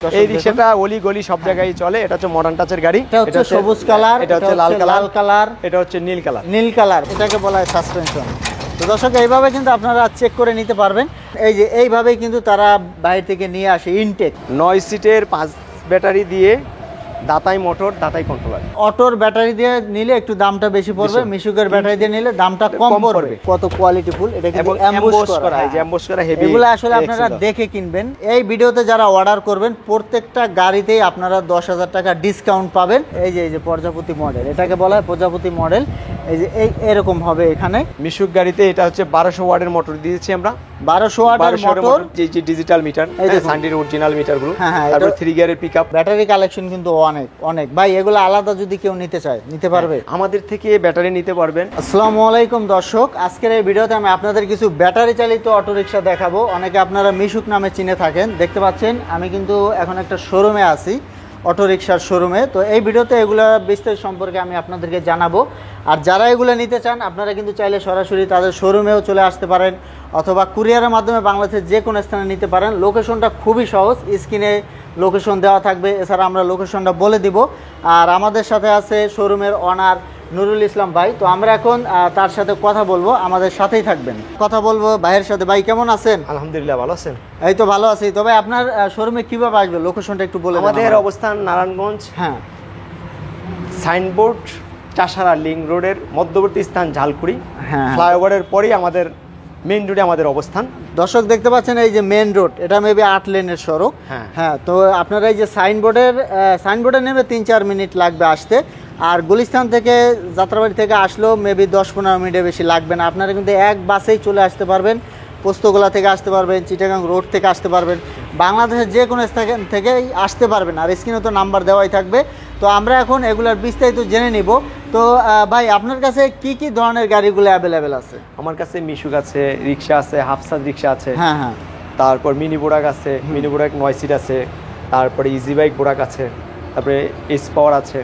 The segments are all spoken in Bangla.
এই রিকশাটা অলি গলি সব জায়গায় চলে। এটা হচ্ছে মডার্ন টাচের গাড়ি। এটা হচ্ছে সবুজ কালার, এটা হচ্ছে লাল কালার, এটা হচ্ছে নীল কালার। নীল কালার এটাকে বলা হয় সাসপেনশন। তো দর্শক এইভাবে কিন্তু আপনারা চেক করে নিতে পারবেন। এই যে এইভাবেই কিন্তু তারা বাইরে থেকে নিয়ে আসে ইনটেক। 9 সিটের 5 ব্যাটারি দিয়ে দাতাই মোটর, দাতাই কন্ট্রোলার। অটোর ব্যাটারি দিয়ে নিলে একটু দামটা বেশি পড়বে, মিশুকের ব্যাটারি দিয়ে নিলে দামটা কম পড়বে। কত কোয়ালিটি ফুল, এটা কিন্তু এমবোস করা, এই যে এমবোস করা হেভি। এগুলো আসলে আপনারা দেখে কিনবেন। এই ভিডিওতে যারা অর্ডার করবেন প্রত্যেকটা গাড়িতেই আপনারা 10,000 টাকা ডিসকাউন্ট পাবেন। এই যে প্রজাপতি মডেল, এটাকে বলা হয় প্রজাপতি মডেল। এই যে এরকম হবে এখানে মিশুক গাড়িতে। এটা হচ্ছে 1200 ওয়াটের মোটর দিয়েছি আমরা। 1200 ওয়াটের মোটর, যে ডিজিটাল মিটার, সানডির অরিজিনাল মিটারগুলো। হ্যাঁ, তারপর 3 গিয়ারের পিকআপ। ব্যাটারি কালেকশন কিন্তু অনেক ভাই। এগুলো আলাদা যদি কেউ নিতে চায় নিতে পারবে, আমাদের থেকে ব্যাটারি নিতে পারবেন। আসসালামু আলাইকুম দর্শক, আজকের এই ভিডিওতে আমি আপনাদের কিছু ব্যাটারি চালিত অটোরিকশা দেখাবো। অনেকে আপনারা মিশুক নামে চিনে থাকেন। দেখতে পাচ্ছেন আমি কিন্তু এখন একটা শোরুমে আছি, অটোরিকশার শোরুমে। তো এই ভিডিওতে এগুলো বিস্তারিত সম্পর্কে আমি আপনাদেরকে জানাবো। আর যারা এগুলো নিতে চান আপনারা কিন্তু চাইলে সরাসরি তাদের শোরুমেও চলে আসতে পারেন, অথবা কুরিয়ারের মাধ্যমে বাংলাদেশের যে কোনো স্থানে নিতে পারেন। লোকেশনটা খুবই সহজ, স্ক্রিনে লোকেশন দেওয়া থাকবে, এছাড়া আমরা লোকেশনটা বলে দিব। আর আমাদের সাথে আছে শোরুমের অনার নুরুল ইসলাম ভাই। তো আমরা এখন তার সাথে কথা বলবো, আমাদের সাথেই থাকবেন। কথা বলবো ভাইয়ের সাথে। ভাই কেমন আছেন? আলহামদুলিল্লাহ, ভালো আছেন? এই তো ভালো আছি। তবে আপনার শোরুমে কিভাবে আসবে লোকেশনটা একটু বলে দেন। আমাদের অবস্থান নারায়ণগঞ্জ। হ্যাঁ, সাইনবোর্ড চাষারা লিংক রোডের মধ্যবর্তী স্থান ঝালকুড়ি। হ্যাঁ, ফ্লাইওভারের পরেই আমাদের মেইন রোডে আমাদের অবস্থান। দর্শক দেখতে পাচ্ছেন এই যে মেইন রোড, এটা মেবি 8 লেনের সড়ক। হ্যাঁ, তো আপনারা এই যে সাইনবোর্ডে নেমে 3-4 মিনিট লাগবে আসতে। আর গুলিস্তান থেকে, যাত্রাবাড়ি থেকে আসলেও মেবি 10-15 মিনিটের বেশি লাগবে না। আপনারা কিন্তু এক বাসেই চলে আসতে পারবেন। পোস্তগোলা থেকে আসতে পারবেন, চিটাগাং রোড থেকে আসতে পারবেন, বাংলাদেশের যে কোনো স্থান থেকেই আসতে পারবেন। আর স্ক্রিনে তো নাম্বার দেওয়াই থাকবে। তো আমরা এখন এগুলার বিস্তারিত জেনে নিব। তো ভাই আপনার কাছে কি কি ধরনের গাড়িগুলো অ্যাভেলেবেল আছে? আমার কাছে মিশুক আছে, রিক্সা আছে, হাফসাদ রিক্সা আছে। হ্যাঁ, তারপর মিনি বোরাক আছে, মিনি বোরাক 9 সিট আছে। তারপরে ইজি বাইক বোরাক আছে, তারপরে এস পাওয়ার আছে,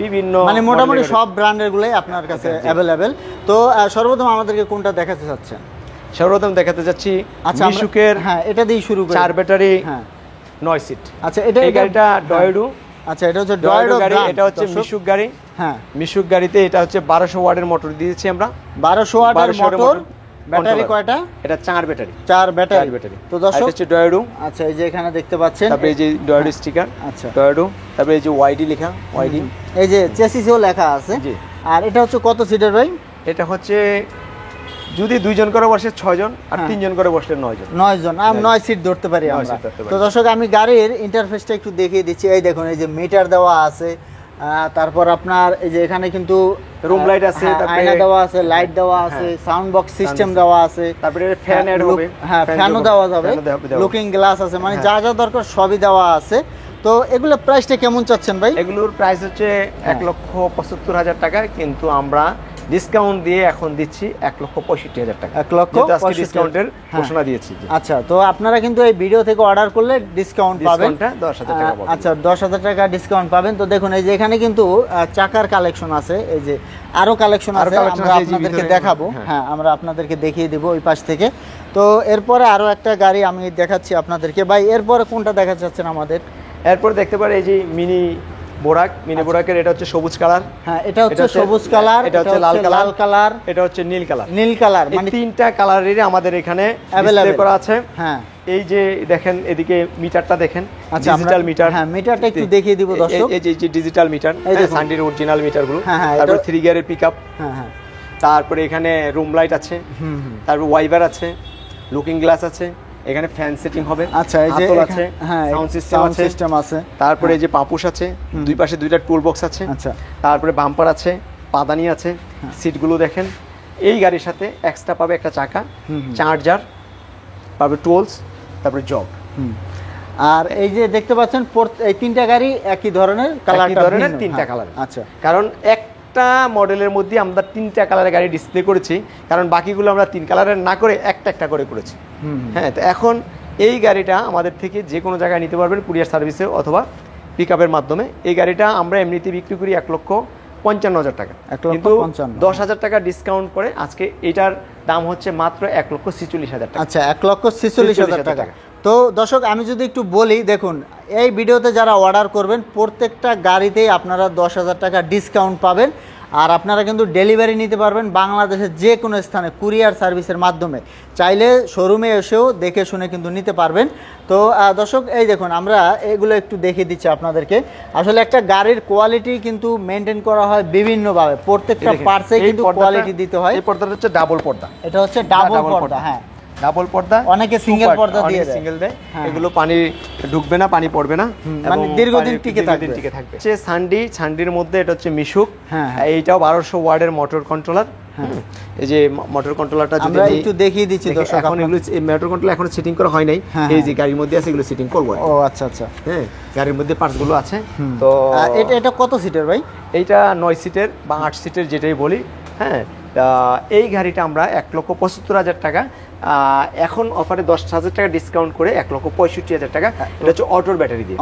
বিভিন্ন মানে মোটামুটি সব ব্র্যান্ডের গুলোই আপনার কাছে অ্যাভেলেবেল। তো সর্বপ্রথম আমাদেরকে কোনটা দেখাতে চাচ্ছেন? সর্বপ্রথম দেখাতে যাচ্ছি মিশুকের। হ্যাঁ, এটা দিয়ে শুরু করি। 4 ব্যাটারি, হ্যাঁ 9 সিট। আচ্ছা, এটা এই গাড়িটা ডয়েডু। আচ্ছা, এটা হচ্ছে ডয়েডু গাড়ি। এটা হচ্ছে মিশুক গাড়ি। হ্যাঁ, মিশুক গাড়িতে এটা হচ্ছে 1200 ওয়াটের মোটর দিয়েছি আমরা। 1200 ওয়াটের মোটর। ব্যাটারি কয়টা? এটা 4 ব্যাটারি। 4 ব্যাটারি। তো দর্শক এটা হচ্ছে ডয়েডু। আচ্ছা, এই যে এখানে দেখতে পাচ্ছেন, তারপরে এই যে ডয়েডু স্টিকার। আচ্ছা, ডয়েডু। তারপরে এই যে ওয়াইডি লেখা, ওয়াইডি। এই যে চেসিসেও লেখা আছে। জি। আর এটা হচ্ছে কত সিটের ভাই? এটা হচ্ছে যদি 2 জন করে বসে 6 জন, আর 3 জন করে বসলে 9 জন। 9 জন, 9 সিট ধরতে পারি আমরা। তো দর্শক আমি গাড়ির ইন্টারফেসটা একটু দেখিয়ে দিচ্ছি। এই দেখুন, এই যে মিটার দেওয়া আছে। তারপর আপনার এই যে এখানে কিন্তু রুম লাইট আছে, আয়না দেওয়া আছে, লাইট দেওয়া আছে, সাউন্ড বক্স সিস্টেম দেওয়া আছে, তারপরে ফ্যান এড হবে। হ্যাঁ, ফ্যানও দেওয়া যাবে, লুকিং গ্লাস আছে, মানে যা যা দরকার সবই দেওয়া আছে। তো এগুলো প্রাইসটা কেমন চাচ্ছেন ভাই? এগুলোর প্রাইস হচ্ছে 1,75,000 টাকা, কিন্তু আমরা ডিসকাউন্ট দিয়ে এখন দিচ্ছি 1,65,000 টাকা। 1,65,000 ডিসকাউন্টের ঘোষণা দিয়েছি। আচ্ছা, তো আপনারা কিন্তু এই ভিডিও থেকে অর্ডার করলে ডিসকাউন্ট পাবেন। 10,000 টাকা পাবেন। আচ্ছা, 10,000 টাকা ডিসকাউন্ট পাবেন। তো দেখুন, এই যে এখানে কিন্তু চাকার কালেকশন আছে, এই যে আরো কালেকশন আছে, আমরা আপনাদেরকে দেখাবো। হ্যাঁ, আমরা আপনাদেরকে দেখিয়ে দেব ওই পাশ থেকে। তো এরপরে আরো একটা গাড়ি আমি দেখাচ্ছি আপনাদেরকে। ভাই এরপরে কোনটা দেখাতে চাচ্ছেন আমাদের? এরপর দেখতে পারে এই যে মিনি বোরাক। মিনি বোরাকের এটা হচ্ছে সবুজ কালার। হ্যাঁ, এটা হচ্ছে সবুজ কালার, এটা হচ্ছে লাল কালার, এটা হচ্ছে নীল কালার। মানে 3টা কালারেরই আমাদের এখানে ডিসপ্লে করা আছে। হ্যাঁ, এই যে দেখেন, এদিকে মিটারটা দেখেন, ডিজিটাল মিটার। হ্যাঁ, মিটারটা একটু দেখিয়ে দিব দর্শক। এই যে ডিজিটাল মিটার, সানডির অরিজিনাল মিটারগুলো। তারপর 3 গিয়ারের পিকআপ। হ্যাঁ, তারপরে এখানে রুম লাইট আছে, তারপর ওয়াইপার আছে, লুকিং গ্লাস আছে, এখানে ফ্যান সেটিং হবে। আচ্ছা, এই যে আছে, হ্যাঁ, সাউন্ড সিস্টেম আছে। তারপরে এই যে পাপুশ আছে, দুই পাশে 2টা টুল বক্স আছে। আচ্ছা, তারপরে বাম্পার আছে, পাদানি আছে। সিটগুলো দেখেন। এই গাড়ির সাথে এক্সট্রা পাবে একটা চাকা, চার্জার, তারপরে টুলস, তারপরে জগ। আর এই যে দেখতে পাচ্ছেন এই 3টা গাড়ি একই ধরনের কালার, 3টা কালার। আচ্ছা, কারণ একটা মডেলের মধ্যে আমরা 3টা কালারের গাড়ি ডিসপ্লে করেছি, কারণ বাকিগুলো আমরা 3 কালারের না করে একটা করে করেছি। হ্যাঁ, তো এখন এই গাড়িটা আমাদের থেকে যে কোনো জায়গায় নিতে পারবেন, কুরিয়ার সার্ভিসে অথবা পিকআপের মাধ্যমে। এই গাড়িটা আমরা এমনিতে বিক্রি করি 1,55,000 টাকা, কিন্তু 10,000 টাকা ডিসকাউন্ট করে আজকে এটার দাম হচ্ছে মাত্র 1,46,000 টাকা। আচ্ছা, 1,46,000 টাকা। তো দর্শক আমি যদি একটু বলি, দেখুন এই ভিডিওতে যারা অর্ডার করবেন প্রত্যেকটা গাড়িতেই আপনারা 10,000 টাকা ডিসকাউন্ট পাবেন। আর আপনারা কিন্তু ডেলিভারি নিতে পারবেন বাংলাদেশের যে কোনো স্থানে কুরিয়ার সার্ভিসের মাধ্যমে, চাইলে শোরুমে এসেও দেখে শুনে কিন্তু নিতে পারবেন। তো দর্শক এই দেখুন আমরা এগুলো একটু দেখিয়ে দিচ্ছি আপনাদেরকে। আসলে একটা গাড়ির কোয়ালিটি কিন্তু মেনটেন করা হয় বিভিন্নভাবে, প্রত্যেকটা পার্টসে কিন্তু কোয়ালিটি দিতে হয়। এই পর্দাটা হচ্ছে ডাবল পর্দা, এটা হচ্ছে ডাবল পর্দা। হ্যাঁ, ডাবল পর্দা, অনেকে সিঙ্গেল পর্দা দিয়ে দেয়, সিঙ্গেল দেয়। এগুলো পানি ঢুকবে না, পানি পড়বে না, মানে দীর্ঘদিন টিকে থাকবে। হচ্ছে সান্ডির মধ্যে এটা হচ্ছে মিশুক, এইটাও 1200 ওয়াটের মোটর কন্ট্রোলার। এই যে মোটর কন্ট্রোলারটা যদি আমরা একটু দেখিয়ে দিচ্ছি দর্শক, এখন এগুলো মোটর কন্ট্রোলার এখনো সেটিং করা হয় নাই, এই যে গাড়ির মধ্যে আছে এগুলো সেটিং করব। ও আচ্ছা আচ্ছা, হ্যাঁ গাড়ির মধ্যে পার্টস গুলো আছে। তো এটা কত সিটের ভাই? এইটা 9 সিটের বা 8 সিটের যেটাই বলি। হ্যাঁ, এই গাড়িটা আমরা 1,75,000 টাকা, এখন অফারে 10,000 টাকা ডিসকাউন্ট করে 1,65,000 টাকা। এটা হচ্ছে অটোর ব্যাটারি দিয়ে।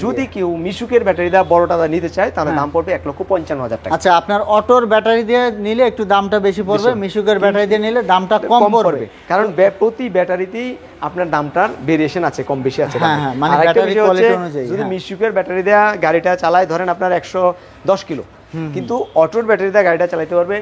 যদি কেউ মিশুকের ব্যাটারি দিয়ে বড়টা নিতে চায় তাহলে দাম পড়বে 1,55,000 টাকা। আচ্ছা, আপনার অটোর ব্যাটারি দিয়ে নিলে একটু দামটা বেশি পড়বে, মিশুকের ব্যাটারি দিয়ে নিলে দামটা কম পড়বে, কারণ প্রতি ব্যাটারিতেই আপনার দামটার ভেরিয়েশন আছে, কম বেশি আছে। মানে ব্যাটারি কোয়ালিটি অনুযায়ী যদি মিশুকের ব্যাটারি দিয়ে গাড়িটা চালায়, ধরেন আপনার 110 কিলো, কিন্তু অটোর ব্যাটারি দিয়ে গাড়িটা চালাতে পারবে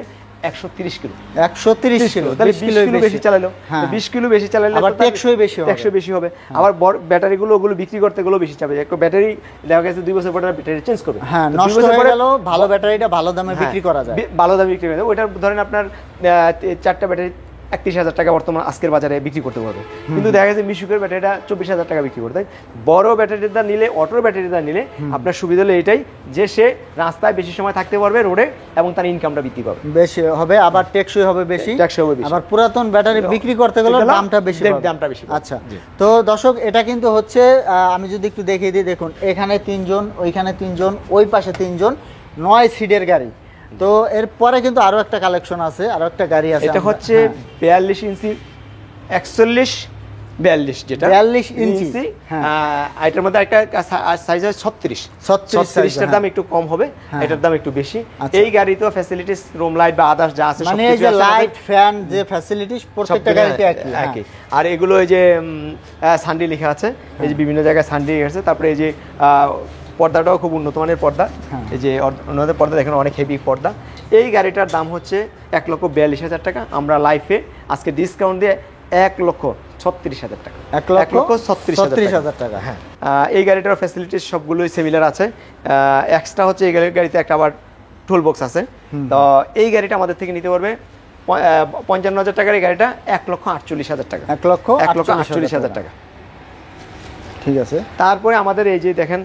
130 কিলো। 130 কিলো, 20 কিলো বেশি চালালো, 20 কিলো বেশি চালালে আবার টেকসই বেশি হবে। আবার ব্যাটারিগুলো ওগুলো বিক্রি করতে গেলেও বেশি চাবে। একটা ব্যাটারি দেখা গেছে 2 বছর পরে ব্যাটারি চেঞ্জ করবে, হ্যাঁ নষ্ট হয়ে গেল, ভালো ব্যাটারিটা ভালো দামে বিক্রি করা যায়, ভালো দামে বিক্রি করে দেয়। ওইটা ধরেন আপনার 4টা ব্যাটারি 31,000 টাকা বর্তমান আজকের বাজারে বিক্রি করতে পারবে, কিন্তু দেখা গেছে মিশুকের ব্যাটারিটা 24,000 টাকা বিক্রি করতে। বড় ব্যাটারিটা নিলে, অটোর ব্যাটারিটা নিলে আপনার সুবিধা হলো এটাই যে সে রাস্তায় বেশি সময় থাকতে পারবে রোডে, এবং তার ইনকামটা বৃদ্ধি পাবে, বেশি হবে, আবার টেকসই হবে বেশি। আবার পুরাতন ব্যাটারি বিক্রি করতে গেলে দামটা বেশি। আচ্ছা, তো দর্শক এটা কিন্তু হচ্ছে আমি যদি একটু দেখিয়ে দিই, দেখুন এখানে 3 জন, ওইখানে 3 জন, ওই পাশে 3 জন, 9 সিটের গাড়ি। তো এরপরে কিন্তু আরো একটা কালেকশন আছে, আরো একটা গাড়ি আছে, এটা হচ্ছে 42 ইঞ্চি 41 42, যেটা 42 ইঞ্চি। এটার মধ্যে একটা সাইজ হয় 36 এর দাম একটু কম হবে, এটার দাম একটু বেশি। এই গাড়িতেও ফ্যাসিলিটিস, রুম লাইট বা আদার্স যা আছে, মানে এই যে লাইট ফ্যান যে ফ্যাসিলিটিস প্রত্যেকটা গাড়িতে একই। আর এগুলো এই যে সানডি লেখা আছে, এই যে বিভিন্ন জায়গায় সানডি লেখা আছে। তারপরে এই যে পর্দাটাও খুব উন্নত মানের পর্দা, এই যে ওনাদের পর্দা দেখেন অনেক হেভি পর্দা। এই গাড়িটার দাম হচ্ছে 1,42,000 টাকা। আমরা লাইফে আজকে ডিসকাউন্ট দিয়ে 1,36,000 টাকা, 1,36,000 টাকা। হ্যাঁ, এই গাড়িটার ফ্যাসিলিটিস সবগুলোই সিমিলার আছে। এক্সট্রা হচ্ছে এই গাড়িতে একটা আবার টুল বক্স আছে। তো এই গাড়িটা আমাদের থেকে নিতে পারবে 55,000 টাকার। এই গাড়িটা 1,48,000 টাকা, 1,48,000 টাকা। ঠিক আছে। তারপরে আমাদের এই যে দেখেন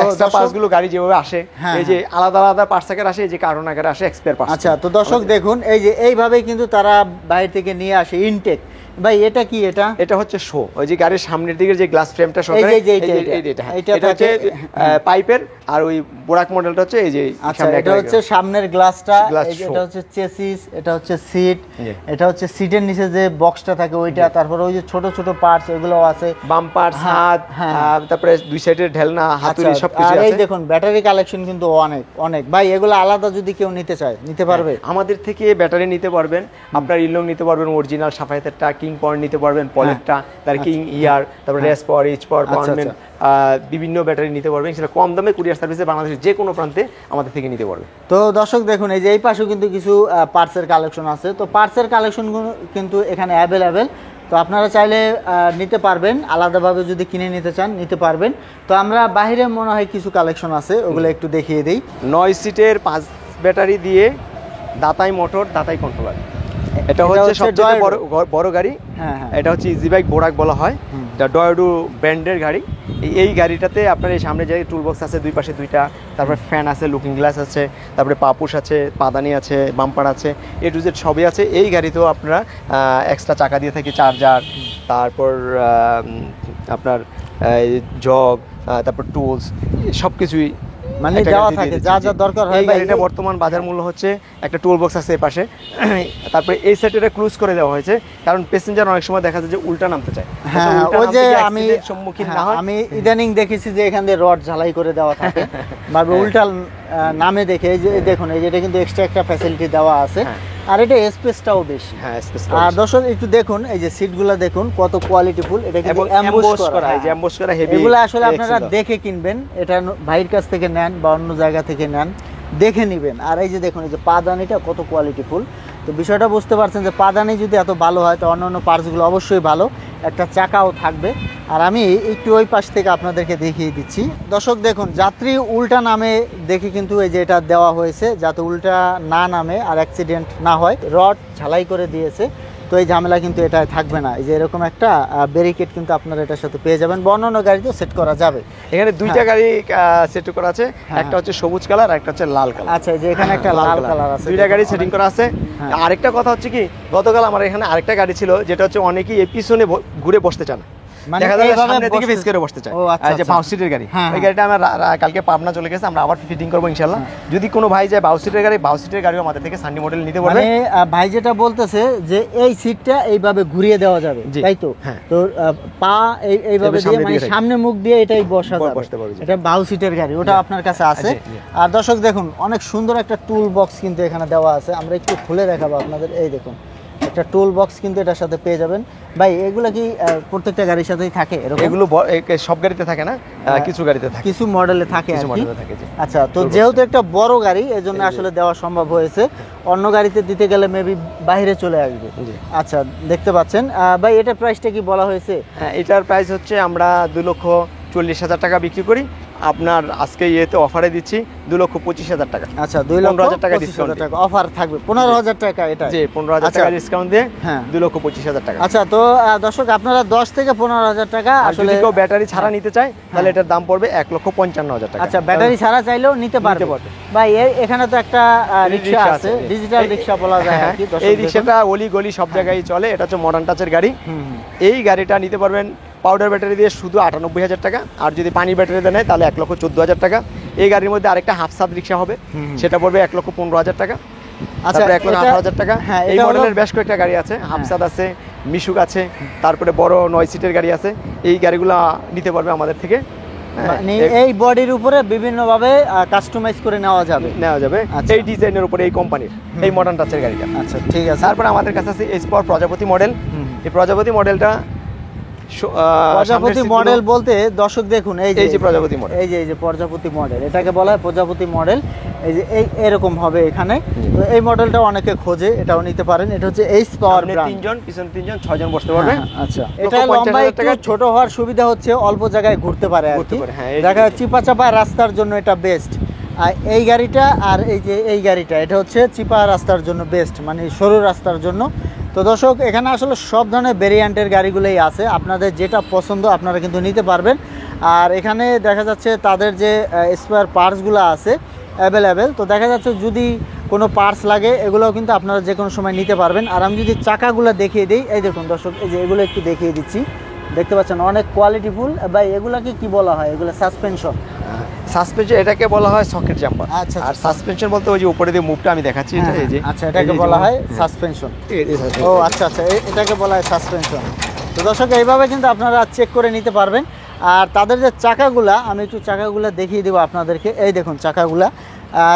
এক্সট্রা পার্টসগুলো গাড়ি যেভাবে আসে, এই যে আলাদা আলাদা পার্টস আকারে আসে, এই যে কার্টন আকারে আসে, এক্সপায়ার পার্টস। আচ্ছা, তো দর্শক দেখুন এই যে এইভাবেই কিন্তু তারা বাইরে থেকে নিয়ে আসে ইনটেক। ভাই এটা কি? এটা হচ্ছে শো, ওই যে গাড়ির সামনের দিকের যে গ্লাস ফ্রেমটা শো করে, এটা হচ্ছে পাইপের, আর ওই বোরাক মডেলটা হচ্ছে এই যে সামনে, এটা হচ্ছে সামনের গ্লাসটা, এটা হচ্ছে চেসিস, এটা হচ্ছে সিট, এটা হচ্ছে সিটের নিচে যে বক্সটা থাকে ওইটা, তারপর ওই যে ছোট ছোট পার্টস এগুলো আছে, বাম্পার, হাত, তারপরে দুই সাইডের ঢেলনা, হাতুড়ি সবকিছু আছে। এই দেখুন ব্যাটারি কালেকশন কিন্তু অনেক অনেক। ভাই এগুলো আলাদা যদি কেউ নিতে চায় নিতে পারবে? আমাদের থেকে ব্যাটারি নিতে পারবেন, আপনার ইলং নিতে পারবেন, অরিজিনাল সাফায়েতেরটা, কিং পয়েন্ট নিতে পারবেন, পলেটটা, তার কিং ইয়ার, তারপর রেস পাওয়ার, এইচ পাওয়ার, পাওয়ারম্যান, বিভিন্ন ব্যাটারি নিতে পারবেন। সেটা কম দামে কুরিয়ার সার্ভিসে বাংলাদেশের যে কোনো প্রান্তে আমাদের থেকে নিতে পারবে। তো দর্শক দেখুন এই যে এই পাশেও কিন্তু কিছু পার্টসের কালেকশন আছে। তো পার্টসের কালেকশনগুলো কিন্তু এখানে অ্যাভেলেবেল। তো আপনারা চাইলে নিতে পারবেন, আলাদাভাবে যদি কিনে নিতে চান নিতে পারবেন। তো আমরা বাইরে মনে হয় কিছু কালেকশন আছে, ওগুলো একটু দেখিয়ে দিই। 9 সিটের 5 ব্যাটারি দিয়ে দাতাই মোটর, দাতাই কন্ট্রোলার। এটা হচ্ছে সবচেয়ে বড় গাড়ি। এটা হচ্ছে ইজি বাইক বোরাক বলা হয়, এটা ডয়ডু ব্র্যান্ডের গাড়ি। এই গাড়িটাতে আপনার এই সামনে যে টুল বক্স আছে, দুই পাশে দুইটা, তারপরে ফ্যান আছে, লুকিং গ্লাস আছে, তারপরে পাপুস আছে, পাদানি আছে, বাম্পার আছে, এ টু জেড সবই আছে। এই গাড়িতেও আপনারা এক্সট্রা চাকা দিয়ে থাকি, চার্জার, তারপর আপনার জগ, তারপর টুলস, সব কিছুই মানে দেওয়া থাকে, যা যা দরকার হয়। এই গাড়িটা বর্তমান বাজার মূল্য হচ্ছে, একটা টুল বক্স আছে এই পাশে, তারপরে এই সাইডে ক্লোজ করে দেওয়া হয়েছে, কারণ প্যাসেঞ্জার অনেক সময় দেখা যায় যে উল্টা নামতে চায়। হ্যাঁ, ওই যে আমি ইদানিং দেখেছি যে এখান দিয়ে রড ঝালাই করে দেওয়া থাকে, বা উল্টা নামে দেখে। এই যে দেখুন এই যেটা কিন্তু এক্সট্রা একটা ফ্যাসিলিটি দেওয়া আছে। আর এটা স্পেসটাও বেশি। হ্যাঁ স্পেস। আর দর্শক একটু দেখুন এই যে সিটগুলো দেখুন কত কোয়ালিটিফুল, এটা কিন্তু এমবোস করা, এই যে এমবোস করা হেভি। এগুলো আসলে আপনারা দেখে কিনবেন, এটা ভাইয়ের কাছ থেকে নেন বা অন্য জায়গা থেকে নেন, দেখে নেবেন। আর এই যে দেখুন এই যে পাদানিটা কত কোয়ালিটিফুল। তো বিষয়টা বুঝতে পারছেন যে পাদানি যদি এত ভালো হয় তো অন্যান্য পার্টসগুলো অবশ্যই ভালো, একটা চাকাও থাকবে। আর আমি একটু ওই পাশ থেকে আপনাদেরকে দেখিয়ে দিচ্ছি। দর্শক দেখুন যাত্রী উল্টা নামে দেখে কিন্তু এই যে এটা দেওয়া হয়েছে, যাতে উল্টা না নামে আর অ্যাক্সিডেন্ট না হয়। রড ঝালাই করে দিয়েছে, তো এই ঝামেলা কিন্তু এটা থাকবে না। এই যে এরকম একটা ব্যারিকেড কিন্তু আপনারা এটার সাথে পেয়ে যাবেন, বা অন্যান্য গাড়িতেও সেট করা যাবে। এখানে দুইটা গাড়ি সেট করা আছে, একটা হচ্ছে সবুজ কালার, একটা হচ্ছে লাল কালার। আচ্ছা, এই যে এখানে একটা লাল কালার আছে, দুইটা গাড়ি সেটিং করা আছে। আরেকটা কথা হচ্ছে কি, গতকাল আমার এখানে আরেকটা গাড়ি ছিল, যেটা হচ্ছে অনেকেই এই পিছনে ঘুরে বসতে চান, দেখা যায় সামনে দিকে ফেস করে বসতে চায়, যে বাউ সিটের গাড়ি। ওই গাড়িটা আমরা কালকে পাবনা চলে গেছে, আমরা আবার ফিটিং করবো ইনশাআল্লাহ। যদি কোনো ভাই যায় বাউ সিটের গাড়ি, বাউ সিটের গাড়িও আমাদের থেকে সানডি মডেল নিতে পারবে। মানে ভাই যেটা বলতেছে যে এই সিটটা এইভাবে ঘুরিয়ে দেওয়া যাবে, তাই তো? তো পা এইভাবে দিয়ে মানে সামনে মুখ দিয়ে এটাই বসা যাবে, এটা বাউ সিটের গাড়ি, ওটা আপনার কাছে আছে। আর দর্শক দেখুন অনেক সুন্দর একটা টুল বক্স কিন্তু এখানে দেওয়া আছে, আমরা একটু খুলে দেখাবো আপনাদের। এই দেখুন একটা টুল বক্স কিন্তু এটার সাথে পেয়ে যাবেন। ভাই এগুলো কি প্রত্যেকটা গাড়ির সাথেই থাকে এরকম? এগুলো সব গাড়িতে থাকে না, কিছু গাড়িতে থাকে, কিছু মডেলে থাকে আর কি। আচ্ছা, তো যেহেতু একটা বড় গাড়ি এজন্য আসলে দেওয়া সম্ভব হয়েছে, অন্য গাড়িতে দিতে গেলে মেবি বাইরে চলে আসবে। আচ্ছা, দেখতে পাচ্ছেন ভাই এটার প্রাইসটা কি বলা হয়েছে? হ্যাঁ, এটার প্রাইস হচ্ছে আমরা 2,40,000 টাকা বিক্রি করি, আপনার আজকে ইয়েতে অফারে দিচ্ছি 2,25,000 টাকা। আচ্ছা, 2,15,000 টাকা ডিসকাউন্ট অফার থাকবে, 15,000 টাকা এটা। জি, 15,000 টাকা ডিসকাউন্ট দিয়ে 2,25,000 টাকা। আচ্ছা, তো দর্শক আপনারা 10 থেকে 15,000 টাকা আসলে, যদি কেউ ব্যাটারি ছাড়া নিতে চায় তাহলে এটার দাম পড়বে 1,55,000 টাকা। আচ্ছা, ব্যাটারি ছাড়া চাইলেও নিতে পারবে। ভাই এখানে তো একটা রিকশা আছে, ডিজিটাল রিকশা বলা যায় আর কি। এই রিকশাটা অলি গলি সব জায়গায় চলে, এটা হচ্ছে মডার্ন টাচের গাড়ি। এই গাড়িটা নিতে পারবেন পাউডার ব্যাটারি দিয়ে শুধু 98,000 টাকা, আর যদি পানি ব্যাটারি দেয় তাহলে 1,14,000 টাকা। এই গাড়ির মধ্যে আরেকটা হাফ সাদ রিকশা হবে, সেটা পড়বে 1,15,000 টাকা। আচ্ছা, 1,18,000 টাকা। এই মডেলের বেশ কয়েকটা গাড়ি আছে, হাফসাদ আছে, মিশুক আছে, তারপরে বড় 9 সিটের গাড়ি আছে। এই গাড়িগুলো নিতে পারবে আমাদের থেকে। এই বডির উপরে বিভিন্ন ভাবে কাস্টমাইজ করে নেওয়া যাবে। এই ডিজাইনের উপরে এই কোম্পানির এই মডার্ন টাচের গাড়িটা। আচ্ছা, ঠিক আছে। তারপরে আমাদের কাছে আছে এসপাওয়ার প্রজাপতি মডেল। এই প্রজাপতি মডেলটা, প্রজাপতি মডেল বলতে দর্শক দেখুন এই যে প্রজাপতি মডেল, এই যে প্রজাপতি মডেল, এটাকে বলা হয় প্রজাপতি মডেল। এই যে এরকম হবে এখানে, তো এই মডেলটা অনেকে খোঁজে, এটাও নিতে পারেন। এটা হচ্ছে এইচ পাওয়ার ব্র্যান্ড, 3 জন পিছনে 3 জন 6 জন বসতে পারবে। আচ্ছা, এটা লম্বা একটু ছোট হওয়ার সুবিধা হচ্ছে অল্প জায়গায় ঘুরতে পারে আর কি, দেখা চিপা চাপা রাস্তার জন্য এটা বেস্ট। আর এই গাড়িটা আর এই যে এই গাড়িটা, এটা হচ্ছে চিপা রাস্তার জন্য বেস্ট, মানে সরু রাস্তার জন্য। তো দর্শক এখানে আসলে সব ধরনের ভেরিয়েন্টের গাড়িগুলোই আছে, আপনাদের যেটা পছন্দ আপনারা কিন্তু নিতে পারবেন। আর এখানে দেখা যাচ্ছে তাদের যে স্পেয়ার পার্টসগুলো আছে অ্যাভেলেবেল, তো দেখা যাচ্ছে যদি কোনো পার্টস লাগে এগুলোও কিন্তু আপনারা যে কোনো সময় নিতে পারবেন। আর আমি যদি চাকাগুলো দেখিয়ে দিই, এই দেখুন দর্শক, এই যে এগুলো একটু দেখিয়ে দিচ্ছি, দেখতে পাচ্ছেন অনেক কোয়ালিটিফুল। ভাই এগুলাকে কি বলা হয়? এগুলো সাসপেনশন। সাসপেনশন এটাকে বলা হয় সকেট জাম্পার। আচ্ছা, আর সাসপেনশন বলতে ওই যে উপরে দিয়ে মুভটা আমি দেখাচ্ছি, এটা এই যে, আচ্ছা, এটাকে বলা হয় সাসপেনশন। ও আচ্ছা আচ্ছা, এটাকে বলা হয় সাসপেনশন। তো দর্শক এইভাবে কিন্তু আপনারা চেক করে নিতে পারবেন। আর তাদের যে চাকাগুলা, আমি একটু চাকাগুলা দেখিয়ে দেবো আপনাদেরকে। এই দেখুন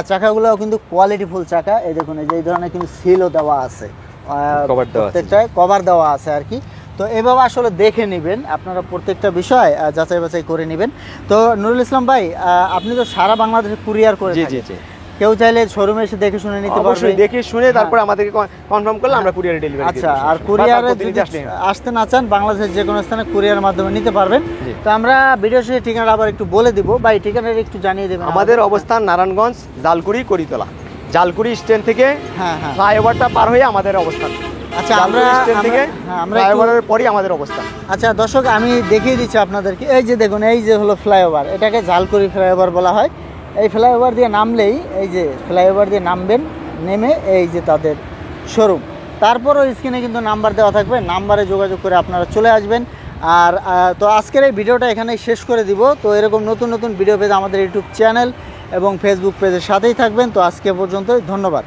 চাকাগুলাও কিন্তু কোয়ালিটিফুল চাকা। এই দেখুন এই যে এই ধরনের কিন্তু সিলও দেওয়া আছে, প্রত্যেকটায় কভার দেওয়া আছে আর কি। তো এভাবে আসলে দেখে নেবেন আপনারা, প্রত্যেকটা বিষয় যাচাই বাছাই করে নেবেন। তো নুরুল ইসলাম ভাই, আপনি তো সারা বাংলাদেশে কুরিয়ার করে থাকেন, কেউ চাইলে শোরুমে এসে দেখে শুনে নিতে পারবে? অবশ্যই দেখে শুনে তারপর আমাদেরকে কনফার্ম করলে আমরা কুরিয়ারে ডেলিভারি দিই। আচ্ছা, আর কুরিয়ারে যদি আসতে না চান বাংলাদেশের যে কোনো স্থানে কুরিয়ার মাধ্যমে নিতে পারবেন। তো আমরা ভিডিও শেষে ঠিকানা আবার একটু বলে দিব, ভাই ঠিকানাটা একটু জানিয়ে দেবেন। আমাদের অবস্থান নারায়ণগঞ্জ, জালকুড়ি, করিতলা। জালকুড়ি স্ট্যান্ড থেকে ফ্লাইওভারটা পার হয়ে আমাদের অবস্থান। আচ্ছা, আমরা ফ্লাইওভারের পরই আমাদের অবস্থান। আচ্ছা দর্শক, আমি দেখিয়ে দিচ্ছি আপনাদেরকে। এই যে দেখুন, এই যে হলো ফ্লাইওভার, এটাকে জালকুড়ি ফ্লাইওভার বলা হয়। এই ফ্লাইওভার দিয়ে নামলেই, এই যে ফ্লাইওভার দিয়ে নামবেন, নেমে এই যে তাদের শোরুম, তারপরও স্ক্রিনে কিন্তু নাম্বার দেওয়া থাকবে, নাম্বারে যোগাযোগ করে আপনারা চলে আসবেন। আর তো আজকের এই ভিডিওটা এখানেই শেষ করে দিব। তো এরকম নতুন নতুন ভিডিও পেতে আমাদের ইউটিউব চ্যানেল এবং ফেসবুক পেজের সাথেই থাকবেন। তো আজকে পর্যন্ত ধন্যবাদ।